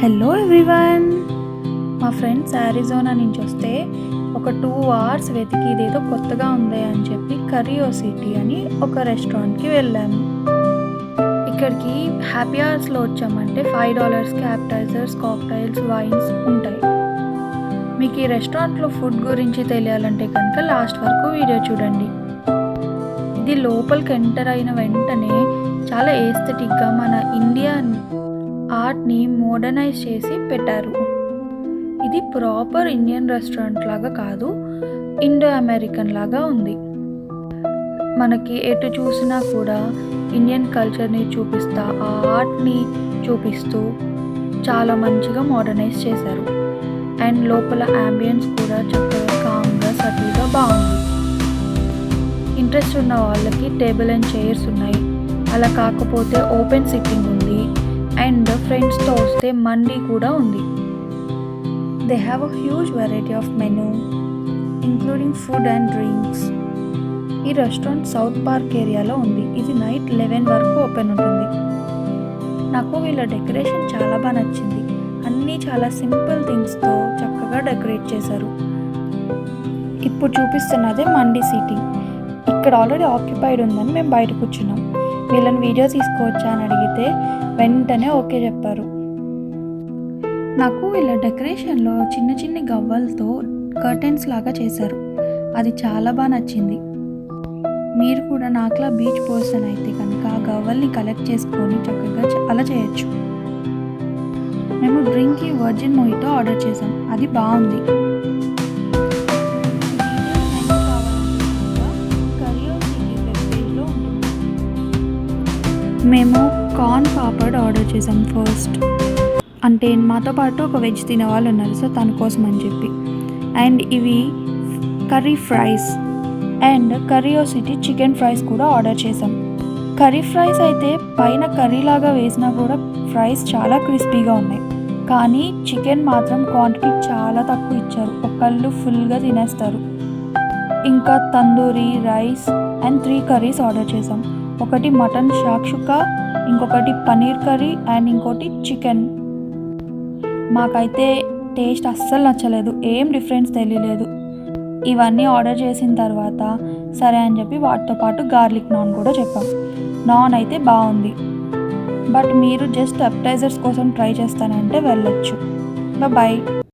Hello everyone, మా friends Arizona నుంచి వస్తే ఒక 2 అవర్స్ వెతికి ఇదేదో కొత్తగా ఉంది అని చెప్పి కరియోసిటీ అని ఒక రెస్టారెంట్కి వెళ్ళాము. ఇక్కడికి హ్యాపీ అవర్స్లో వచ్చామంటే $5కి యాపిటైజర్స్, కాక్టైల్స్, వైన్స్ ఉంటాయి. మీకు ఈ రెస్టారెంట్లో ఫుడ్ గురించి తెలియాలంటే కనుక లాస్ట్ వరకు వీడియో చూడండి. ఇది లోపలికి ఎంటర్ అయిన వెంటనే చాలా ఏస్థెటిక్గా మన ఇండియన్ ఆర్ట్ని మోడర్నైజ్ చేసి పెట్టారు. ఇది ప్రాపర్ ఇండియన్ రెస్టారెంట్ లాగా కాదు, ఇండో అమెరికన్ లాగా ఉంది. మనకి ఎటు చూసినా కూడా ఇండియన్ కల్చర్ని చూపిస్తా, ఆ ఆర్ట్ని చూపిస్తూ చాలా మంచిగా మోడర్నైజ్ చేశారు. అండ్ లోపల యాంబియన్స్ కూడా చక్కగా కామ్గా సటిల్గా బాగుంది. ఇంట్రెస్ట్ ఉన్న వాళ్ళకి టేబుల్ అండ్ చైర్స్ ఉన్నాయి. అలా కాకపోతే ఓపెన్ సిట్టింగ్ ఉంది. అండ్ ఫ్రెండ్స్తో వస్తే మండీ కూడా ఉంది. They have a huge variety of menu including food and drinks. ఈ రెస్టారెంట్ సౌత్ పార్క్ ఏరియాలో ఉంది. ఇది నైట్ 11 వరకు ఓపెన్ ఉంటుంది. నాకు వీళ్ళ డెకరేషన్ చాలా బాగా నచ్చింది. అన్నీ చాలా సింపుల్ థింగ్స్తో చక్కగా డెకరేట్ చేశారు. ఇప్పుడు చూపిస్తున్నదే మండీ సీటింగ్. ఇక్కడ ఆల్రెడీ ఆక్యుపైడ్ ఉందని మేము బయట కూర్చున్నాం. వీళ్ళని వీడియో తీసుకోవచ్చా అని అడిగితే వెంటనే ఓకే చెప్పారు. నాకు వీళ్ళ డెకరేషన్లో చిన్న చిన్న గవ్వలతో కర్టెన్స్ లాగా చేశారు. అది చాలా బాగా నచ్చింది. మీరు కూడా నాకులా బీచ్ పర్సన్ అయితే కనుక ఆ గవ్వల్ని కలెక్ట్ చేసుకొని చక్కగా అలా చేయొచ్చు. మేము డ్రింక్కి వర్జిన్ మొయిటో ఆర్డర్ చేసాం. అది బాగుంది. మేము కార్న్ పాపడ్ ఆర్డర్ చేసాం ఫస్ట్. అంటే మాతో పాటు ఒక వెజ్ తినే వాళ్ళు ఉన్నారు, సో తన కోసం అని చెప్పి. అండ్ ఇవి curry fries and curiosity chicken fries కూడా ఆర్డర్ చేసాం. కర్రీ ఫ్రైస్ అయితే పైన కర్రీలాగా వేసినా కూడా ఫ్రైస్ చాలా క్రిస్పీగా ఉన్నాయి. కానీ చికెన్ మాత్రం క్వాంటిటీ చాలా తక్కువ ఇచ్చారు. ఒకళ్ళు ఫుల్గా తినేస్తారు. ఇంకా tandoori rice and 3 curries order చేసాం. ఒకటి మటన్ షాక్షుకా, ఇంకొకటి పన్నీర్ కర్రీ అండ్ ఇంకోటి చికెన్. మాకైతే టేస్ట్ అస్సలు నచ్చలేదు, ఏం డిఫరెన్స్ తెలియలేదు. ఇవన్నీ ఆర్డర్ చేసిన తర్వాత సరే అని చెప్పి వాటితో పాటు గార్లిక్ నాన్ కూడా చెప్పాం. నాన్ అయితే బాగుంది. బట్ మీరు జస్ట్ అపెటైజర్స్ కోసం ట్రై చేస్తానంటే వెళ్ళొచ్చు. బాయ్.